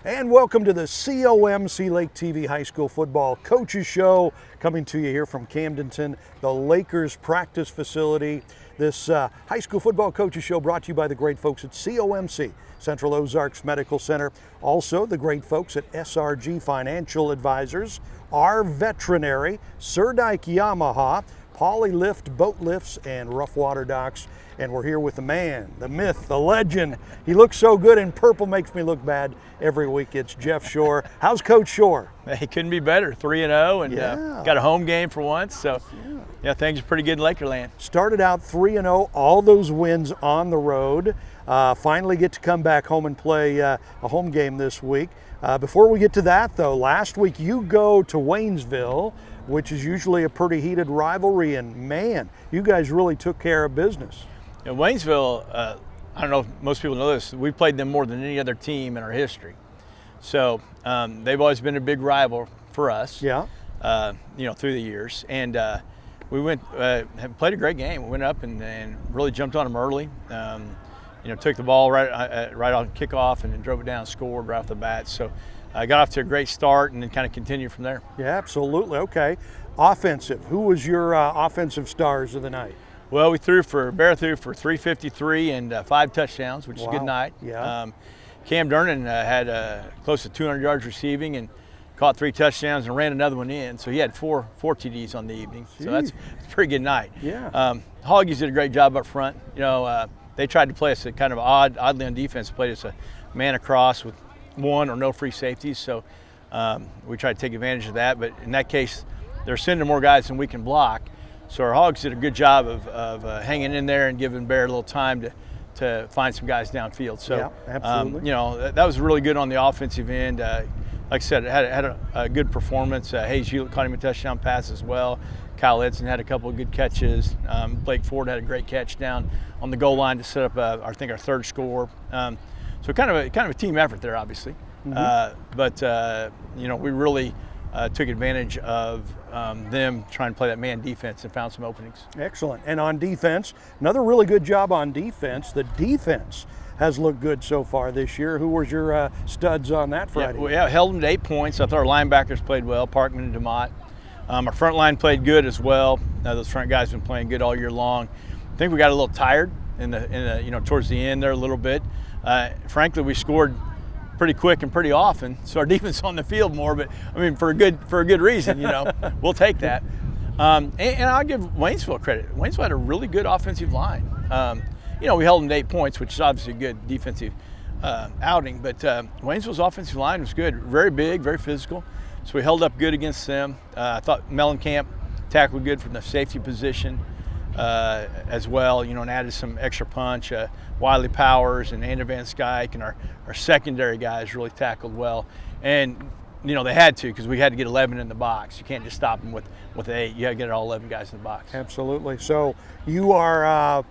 And welcome to the COMC Lake TV High School Football Coaches Show, coming to you here from Camdenton, the Lakers practice facility. This High School Football Coaches Show brought to you by the great folks at COMC, Central Ozarks Medical Center. Also the great folks at SRG Financial Advisors, our veterinary, Surdike Yamaha, Polylift Boat Lifts, and Rough Water Docks. And we're here with the man, the myth, the legend. He looks so good, and purple makes me look bad every week. It's Jeff Shore. How's Coach Shore? He couldn't be better, 3-0, and got a home game for once. So, yeah, things are pretty good in Lakerland. Started out 3-0, all those wins on the road. Finally get to come back home and play a home game this week. Before we get to that, though, last week you go to Waynesville, which is usually a pretty heated rivalry, and man, you guys really took care of business. In Waynesville, I don't know if most people know this, we played them more than any other team in our history. So they've always been a big rival for us, through the years. And we played a great game. We went up and really jumped on them early. Took the ball right on kickoff and then drove it down and scored right off the bat. So I got off to a great start and then kind of continued from there. Yeah, absolutely. Okay. Offensive. Who was your offensive stars of the night? Well, Bear threw for 353 and 5 touchdowns, which is a good night. Yeah. Cam Durnan had close to 200 yards receiving and caught 3 touchdowns and ran another one in. So he had four TDs on the evening. Jeez. So that's a pretty good night. Yeah. Hoggies did a great job up front. They tried to play us a kind of oddly on defense, played us a man across with one or no free safeties. So we tried to take advantage of that. But in that case, they're sending more guys than we can block. So our Hogs did a good job of hanging in there and giving Bear a little time to find some guys downfield. So, yeah, absolutely. That was really good on the offensive end. Like I said, it had a good performance. Hayes Hewlett caught him a touchdown pass as well. Kyle Edson had a couple of good catches. Blake Ford had a great catch down on the goal line to set up, our third score. So kind of a team effort there, obviously. Mm-hmm. We really took advantage of them trying to play that man defense and found some openings. Excellent. And on defense, another really good job on defense. The defense has looked good so far this year. Who was your studs on that Friday? Held them to 8 points. I thought our linebackers played well, Parkman and DeMott. Our front line played good as well. Those front guys have been playing good all year long. I think we got a little tired in the towards the end there a little bit. Frankly, we scored pretty quick and pretty often, so our defense on the field more, but I mean for a good reason, we'll take that. And I'll give Waynesville credit. Waynesville had a really good offensive line. We held them to 8 points, which is obviously a good defensive outing, but Waynesville's offensive line was good, very big, very physical, so we held up good against them. I thought Mellencamp tackled good from the safety position as well, and added some extra punch. Wiley Powers and Andrew Van Skyke and our secondary guys really tackled well. And, they had to, because we had to get 11 in the box. You can't just stop them with 8. You got to get all 11 guys in the box. Absolutely. So you are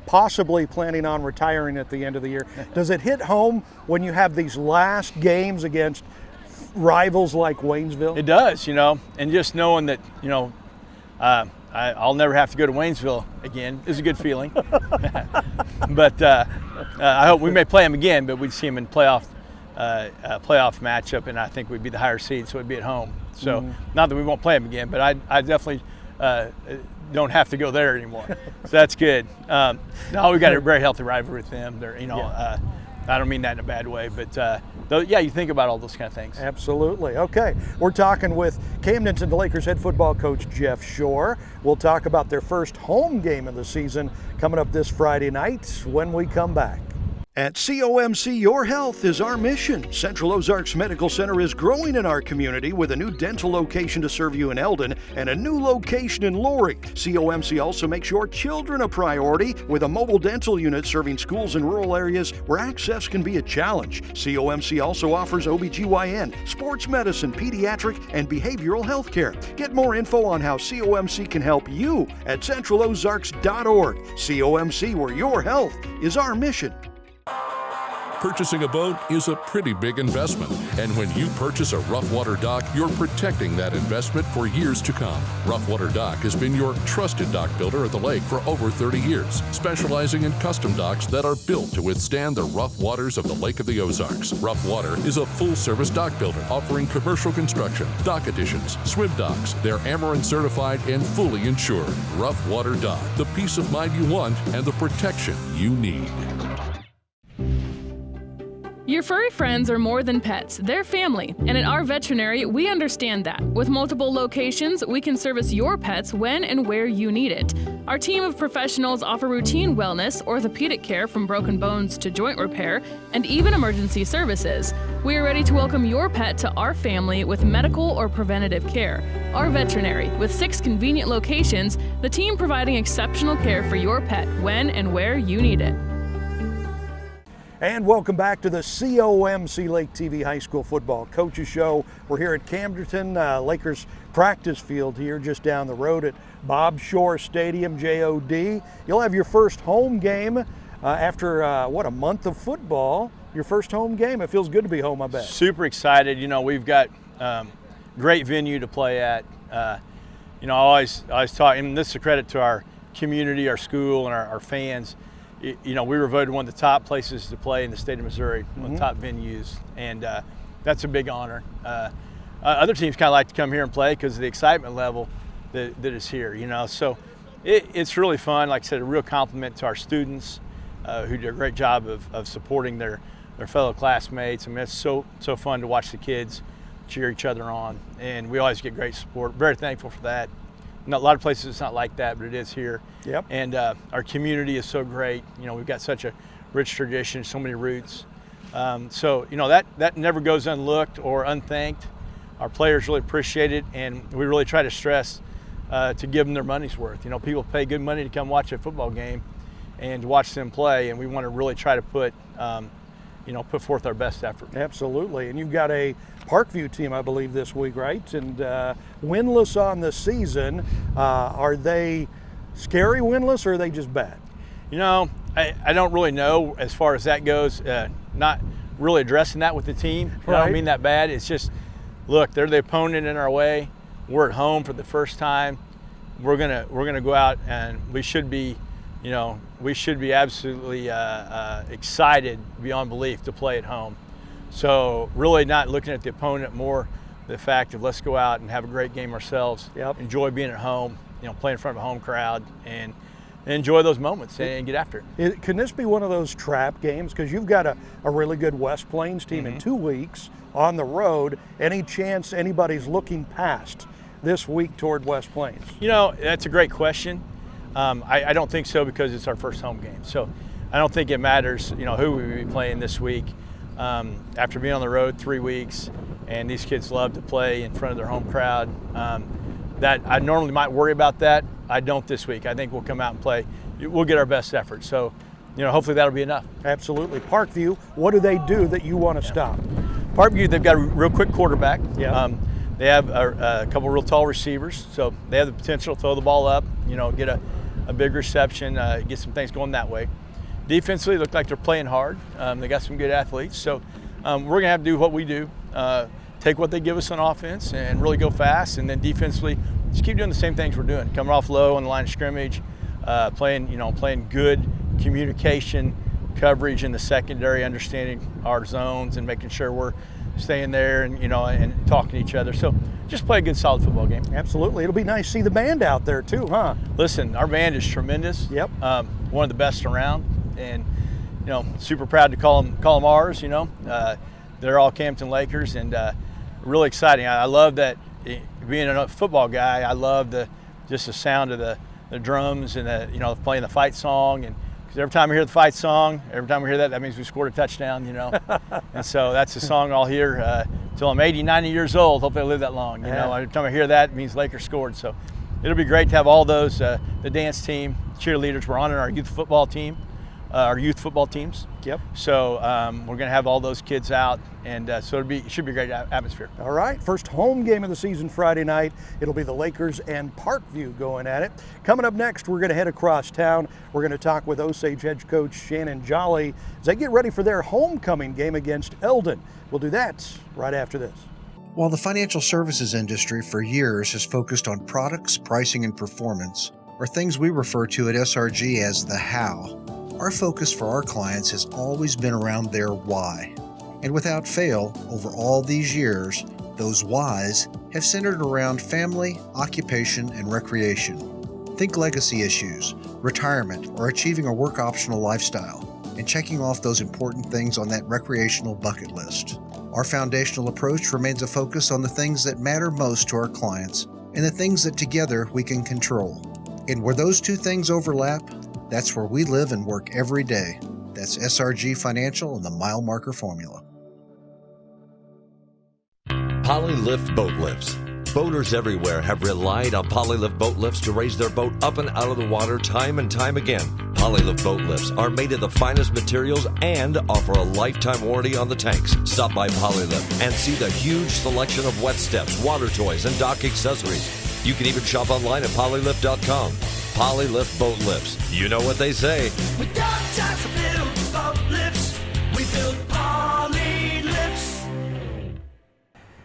possibly planning on retiring at the end of the year. Does it hit home when you have these last games against rivals like Waynesville? It does, and just knowing that, I'll never have to go to Waynesville again is a good feeling. But I hope we may play them again, but we'd see them in playoff matchup, and I think we'd be the higher seed, so it'd be at home. So not that we won't play them again, but I definitely don't have to go there anymore. So that's good. No, we got a very healthy rivalry with them. They're, I don't mean that in a bad way, but you think about all those kind of things. Absolutely. Okay, we're talking with Camdenton, the Lakers head football coach, Jeff Shore. We'll talk about their first home game of the season coming up this Friday night when we come back. At COMC, your health is our mission. Central Ozarks Medical Center is growing in our community with a new dental location to serve you in Eldon and a new location in Laurie. COMC also makes your children a priority with a mobile dental unit serving schools in rural areas where access can be a challenge. COMC also offers OBGYN, sports medicine, pediatric, and behavioral health care. Get more info on how COMC can help you at centralozarks.org. COMC, where your health is our mission. Purchasing a boat is a pretty big investment, and when you purchase a Rough Water dock, you're protecting that investment for years to come. Rough Water Dock has been your trusted dock builder at the lake for over 30 years, specializing in custom docks that are built to withstand the rough waters of the Lake of the Ozarks. Rough Water is a full-service dock builder offering commercial construction, dock additions, swim docks. They're Ameren certified and fully insured. Rough Water Dock, the peace of mind you want and the protection you need. Your furry friends are more than pets, they're family, and at our veterinary, we understand that. With multiple locations, we can service your pets when and where you need it. Our team of professionals offer routine wellness, orthopedic care from broken bones to joint repair, and even emergency services. We are ready to welcome your pet to our family with medical or preventative care. Our veterinary, with 6 convenient locations, the team providing exceptional care for your pet when and where you need it. And welcome back to the COMC Lake TV High School Football Coaches Show. We're here at Camdenton, Lakers practice field here just down the road at Bob Shore Stadium, JOD. You'll have your first home game after, a month of football. Your first home game. It feels good to be home, I bet. Super excited. You know, we've got great venue to play at. I always talk, and this is a credit to our community, our school, and our fans. We were voted one of the top places to play in the state of Missouri, one of the top venues, and that's a big honor. Other teams kind of like to come here and play because of the excitement level that is here, So it's really fun. Like I said, a real compliment to our students who do a great job of supporting their fellow classmates. I mean, it's so fun to watch the kids cheer each other on, and we always get great support. Very thankful for that. A lot of places it's not like that, but it is here. Yep. And our community is so great. We've got such a rich tradition, so many roots. That never goes unlooked or unthanked. Our players really appreciate it, and we really try to stress to give them their money's worth. People pay good money to come watch a football game and to watch them play, and we want to really try to put forth our best effort. Absolutely. And you've got a Parkview team, I believe, this week, right? And winless on the season. Are they scary winless, or are they just bad? I don't really know as far as that goes. Not really addressing that with the team. I don't mean that bad. It's just, look, they're the opponent in our way. We're at home for the first time. We're gonna go out, and we should be absolutely excited beyond belief to play at home. So really not looking at the opponent, more the fact of let's go out and have a great game ourselves. Yep. Enjoy being at home, play in front of a home crowd, and enjoy those moments and get after it. Can this be one of those trap games? Because you've got a really good West Plains team in 2 weeks on the road. Any chance anybody's looking past this week toward West Plains? That's a great question. I don't think so, because it's our first home game. So I don't think it matters, who we be playing this week. After being on the road 3 weeks, and these kids love to play in front of their home crowd, that I normally might worry about that. I don't this week. I think we'll come out and play. We'll get our best effort. So, hopefully that'll be enough. Absolutely. Parkview, what do they do that you want to stop? Parkview, they've got a real quick quarterback. Yeah. They have a couple real tall receivers, so they have the potential to throw the ball up, get a big reception, get some things going that way. Defensively, look like they're playing hard. They got some good athletes, so we're going to have to do what we do, take what they give us on offense and really go fast, and then defensively, just keep doing the same things we're doing, coming off low on the line of scrimmage, playing good communication, coverage in the secondary, understanding our zones and making sure we're staying there and and talking to each other. So just play a good, solid football game. Absolutely. It'll be nice to see the band out there too, huh? Listen, our band is tremendous. Yep. One of the best around, and super proud to call them ours. They're all Camden Lakers, and really exciting. I love that. Being a football guy, I love the sound of the drums and playing the fight song. And because every time I hear the fight song, every time we hear that means we scored a touchdown, And so that's a song I'll hear till I'm 80, 90 years old. Hopefully I live that long. Every time I hear that, it means Lakers scored. So it'll be great to have all those, the dance team, cheerleaders. We're honoring our youth football team our youth football teams. Yep. So we're going to have all those kids out, and so it should be a great atmosphere. All right, first home game of the season Friday night. It'll be the Lakers and Parkview going at it. Coming up next, we're going to head across town. We're going to talk with Osage head coach Shannon Jolly as they get ready for their homecoming game against Eldon. We'll do that right after this. While the financial services industry for years has focused on products, pricing, and performance, or things we refer to at SRG as the how, our focus for our clients has always been around their why. And without fail, over all these years, those whys have centered around family, occupation, and recreation. Think legacy issues, retirement, or achieving a work optional lifestyle, and checking off those important things on that recreational bucket list. Our foundational approach remains a focus on the things that matter most to our clients and the things that together we can control. And where those two things overlap, that's where we live and work every day. That's SRG Financial and the mile marker formula. Polylift Boat Lifts. Boaters everywhere have relied on Polylift Boat Lifts to raise their boat up and out of the water time and time again. Polylift Boat Lifts are made of the finest materials and offer a lifetime warranty on the tanks. Stop by Polylift and see the huge selection of wet steps, water toys, and dock accessories. You can even shop online at polylift.com. Polylift Boat Lifts. You know what they say. We got time to build boat lifts. We build Polylifts.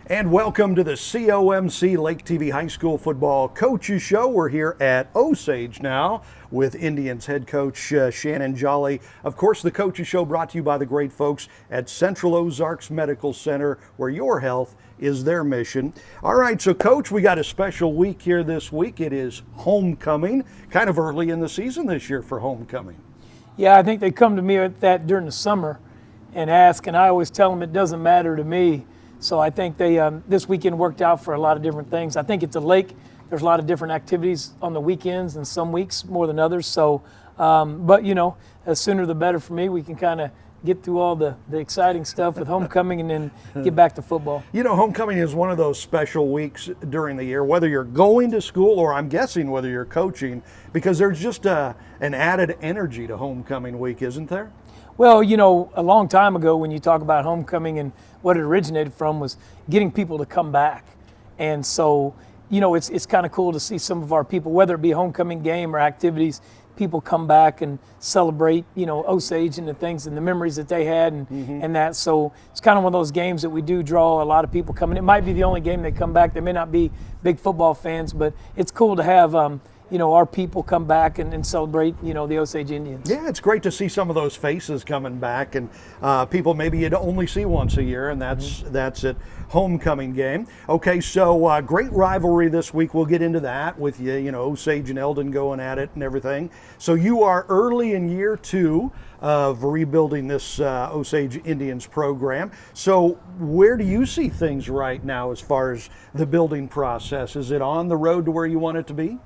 And welcome to the COMC Lake TV High School Football Coaches Show. We're here at Osage now with Indians head coach Shannon Jolly. Of course, the Coaches Show brought to you by the great folks at Central Ozarks Medical Center, where your health is their mission. All right, so Coach, we got a special week here this week. It is homecoming, kind of early in the season this year for homecoming. Yeah, I think they come to me with that during the summer and ask, and I always tell them it doesn't matter to me. So I think they this weekend worked out for a lot of different things. I think it's a lake. There's a lot of different activities on the weekends and some weeks more than others. So, but you know, the sooner the better for me. We can kind of get through all the exciting stuff with homecoming and then get back to football. You know, homecoming is one of those special weeks during the year, whether you're going to school or I'm guessing whether you're coaching, because there's just an added energy to homecoming week, isn't there? Well, you know, a long time ago when you talk about homecoming and what it originated from was getting people to come back. And so, you know, it's kind of cool to see some of our people, whether it be a homecoming game or activities, people come back and celebrate, you know, Osage and the things and the memories that they had and that. So it's kind of one of those games that we do draw a lot of people coming. It might be the only game they come back. They may not be big football fans, but it's cool to have, you know, our people come back and celebrate, you know, the Osage Indians. Yeah, it's great to see some of those faces coming back and people maybe you'd only see once a year, and that's at homecoming game. Okay, so great rivalry this week. We'll get into that with you know, Osage and Eldon going at it and everything. So you are early in year 2 of rebuilding this Osage Indians program. So where do you see things right now as far as the building process? Is it on the road to where you want it to be?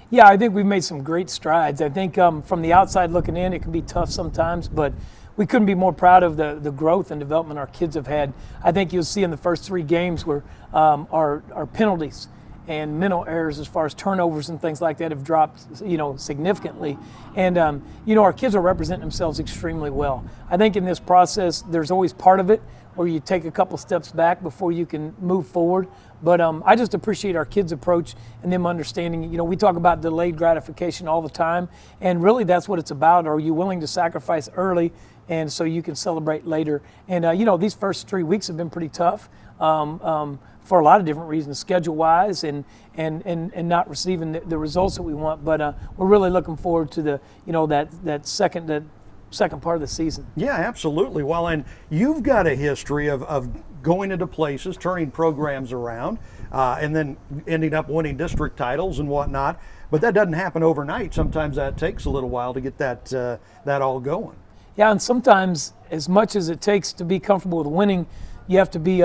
Yeah, I think we've made some great strides. I think from the outside looking in, it can be tough sometimes, but we couldn't be more proud of the growth and development our kids have had. I think you'll see in the first 3 games where our penalties and mental errors as far as turnovers and things like that have dropped, you know, significantly. And, you know, our kids are representing themselves extremely well. I think in this process, there's always part of it where you take a couple steps back before you can move forward. But I just appreciate our kids' approach and them understanding, you know, we talk about delayed gratification all the time, and really that's what it's about. Are you willing to sacrifice early and so you can celebrate later? And, you know, these first 3 weeks have been pretty tough for a lot of different reasons, schedule-wise and not receiving the results that we want. But we're really looking forward to the, you know, that second part of the season. Yeah, absolutely. Well, and you've got a history of going into places, turning programs around, and then ending up winning district titles and whatnot. But that doesn't happen overnight. Sometimes that takes a little while to get that all going. Yeah, and sometimes as much as it takes to be comfortable with winning, you have to be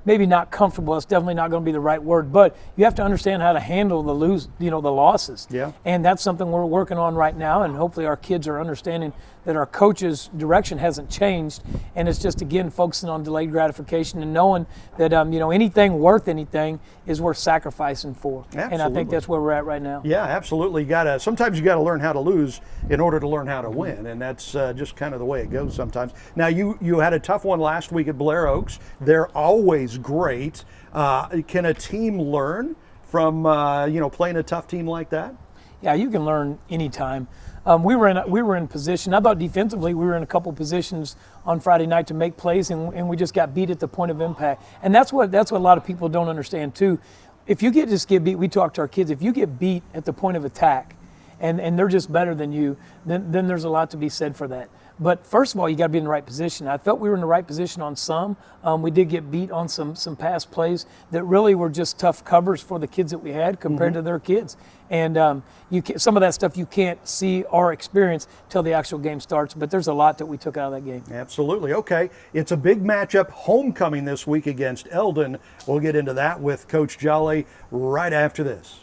maybe not comfortable. It's definitely not going to be the right word, but you have to understand how to handle the losses. Yeah. And that's something we're working on right now, and hopefully our kids are understanding that our coach's direction hasn't changed, and it's just, again, focusing on delayed gratification and knowing that anything worth anything is worth sacrificing for. Absolutely. And I think that's where we're at right now. Yeah, absolutely. Sometimes you got to learn how to lose in order to learn how to win, and that's just kind of the way it goes sometimes. Now, you had a tough one last week at Blair Oaks. They're always great. Can a team learn from playing a tough team like that? Yeah, you can learn anytime. We were in position. I thought defensively we were in a couple positions on Friday night to make plays, and we just got beat at the point of impact. And that's what a lot of people don't understand too. If you get beat, we talk to our kids. If you get beat at the point of attack, and they're just better than you, then there's a lot to be said for that. But first of all, you got to be in the right position. I felt we were in the right position on some. We did get beat on some pass plays that really were just tough covers for the kids that we had compared to their kids. And some of that stuff you can't see or experience till the actual game starts. But there's a lot that we took out of that game. Absolutely. Okay, it's a big matchup, homecoming this week against Eldon. We'll get into that with Coach Jolly right after this.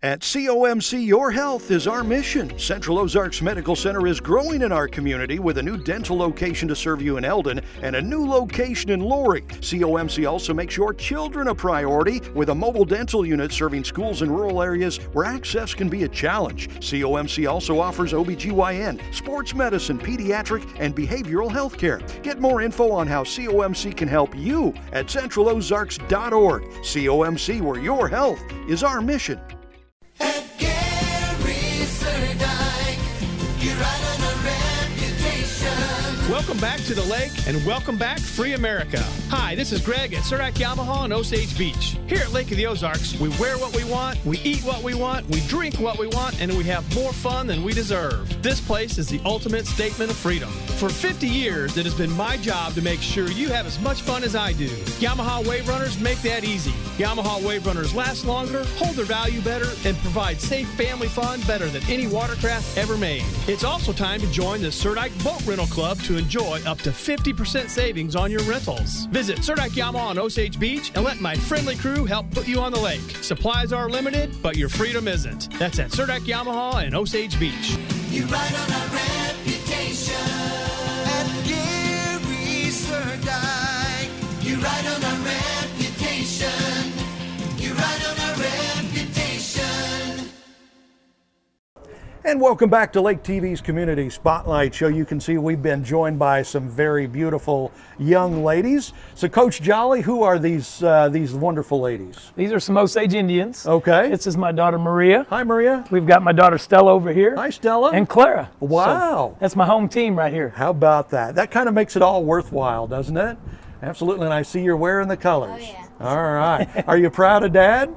At COMC, your health is our mission. Central Ozarks Medical Center is growing in our community with a new dental location to serve you in Eldon and a new location in Lori. COMC also makes your children a priority with a mobile dental unit serving schools in rural areas where access can be a challenge. COMC also offers OBGYN, sports medicine, pediatric, and behavioral health care. Get more info on how COMC can help you at centralozarks.org. COMC, where your health is our mission. Welcome back to the lake and welcome back Free America. Hi, this is Greg at Surdak Yamaha in Osage Beach. Here at Lake of the Ozarks, we wear what we want, we eat what we want, we drink what we want, and we have more fun than we deserve. This place is the ultimate statement of freedom. For 50 years, it has been my job to make sure you have as much fun as I do. Yamaha Wave Runners make that easy. Yamaha Wave Runners last longer, hold their value better, and provide safe family fun better than any watercraft ever made. It's also time to join the Surdak Boat Rental Club to enjoy up to 50% savings on your rentals. Visit Surdak Yamaha on Osage Beach and let my friendly crew help put you on the lake. Supplies are limited, but your freedom isn't. That's at Surdak Yamaha in Osage Beach. You ride on our reputation at Gary Surdak. You ride on our reputation. You ride on our reputation. And welcome back to Lake TV's Community Spotlight Show. You can see we've been joined by some very beautiful young ladies. So, Coach Jolly, who are these wonderful ladies? These are some Osage Indians. Okay. This is my daughter Maria. Hi, Maria. We've got my daughter Stella over here. Hi, Stella. And Clara. Wow. So that's my home team right here. How about that? That kind of makes it all worthwhile, doesn't it? Absolutely. And I see you're wearing the colors. Oh, yeah. All right. Are you proud of Dad?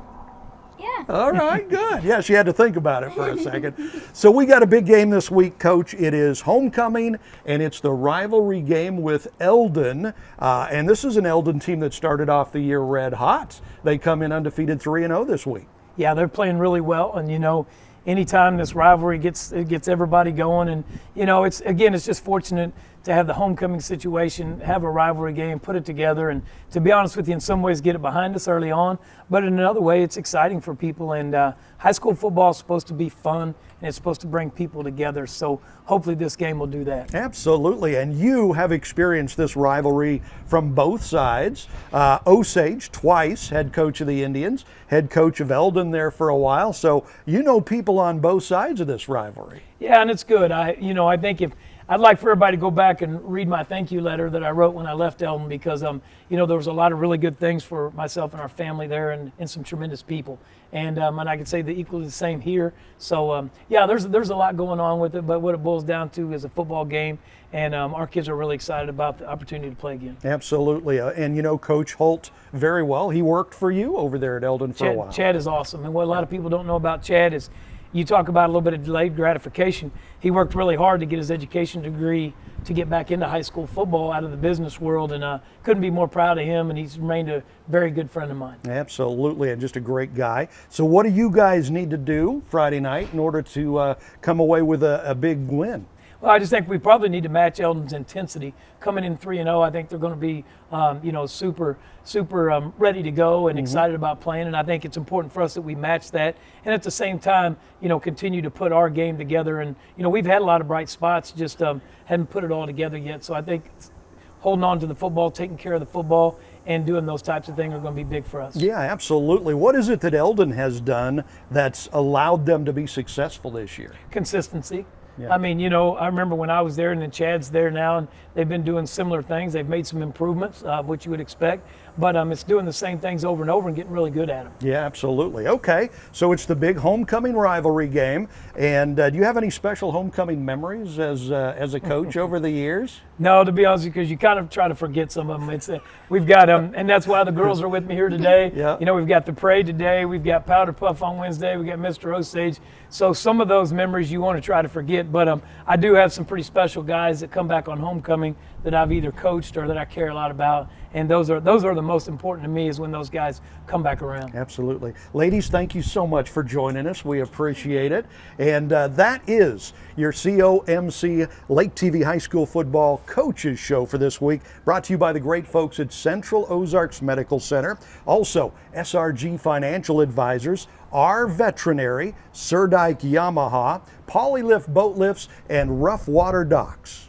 Yeah. All right, good. Yeah, she had to think about it for a second. So we got a big game this week, Coach. It is homecoming, and it's the rivalry game with Eldon. And this is an Eldon team that started off the year red hot. They come in undefeated 3-0 this week. Yeah, they're playing really well, and anytime this rivalry gets everybody going, and it's just fortunate to have the homecoming situation, have a rivalry game, put it together, and to be honest with you, in some ways get it behind us early on, but in another way, it's exciting for people. And high school football is supposed to be fun, and it's supposed to bring people together. So hopefully this game will do that. Absolutely, and you have experienced this rivalry from both sides. Osage, twice head coach of the Indians, head coach of Eldon there for a while. So you know people on both sides of this rivalry. Yeah, and it's good. I think I'd like for everybody to go back and read my thank you letter that I wrote when I left Eldon, because there was a lot of really good things for myself and our family there, and some tremendous people. And I could say the equally the same here. So there's a lot going on with it, but what it boils down to is a football game, and our kids are really excited about the opportunity to play again. Absolutely, and Coach Holt very well. He worked for you over there at Eldon for a while. Chad is awesome, and what a lot of people don't know about Chad is, you talk about a little bit of delayed gratification. He worked really hard to get his education degree to get back into high school football out of the business world, and couldn't be more proud of him, and he's remained a very good friend of mine. Absolutely, and just a great guy. So what do you guys need to do Friday night in order to come away with a big win? Well, I just think we probably need to match Eldon's intensity. Coming in 3-0, I think they're going to be, super ready to go and excited about playing. And I think it's important for us that we match that, and at the same time, continue to put our game together. And we've had a lot of bright spots, just haven't put it all together yet. So I think holding on to the football, taking care of the football, and doing those types of things are going to be big for us. Yeah, absolutely. What is it that Eldon has done that's allowed them to be successful this year? Consistency. Yeah. I mean, I remember when I was there, and then Chad's there now, and they've been doing similar things. They've made some improvements, which you would expect, but it's doing the same things over and over and getting really good at them. Yeah, absolutely. Okay, so it's the big homecoming rivalry game, and do you have any special homecoming memories as a coach over the years? No, to be honest, because you kind of try to forget some of them. It's we've got and that's why the girls are with me here today. Yeah. We've got the parade today. We've got Powder Puff on Wednesday. We got Mr. Osage. So some of those memories you want to try to forget, but I do have some pretty special guys that come back on homecoming that I've either coached or that I care a lot about, and those are the most important to me, is when those guys come back around. Absolutely. Ladies, thank you so much for joining us. We appreciate it. And that is your COMC Lake TV High School Football Coaches Show for this week, brought to you by the great folks at Central Ozarks Medical Center, also SRG Financial Advisors, our Veterinary, Sir Dyke Yamaha, Polylift Boat Lifts, and Rough Water Docks.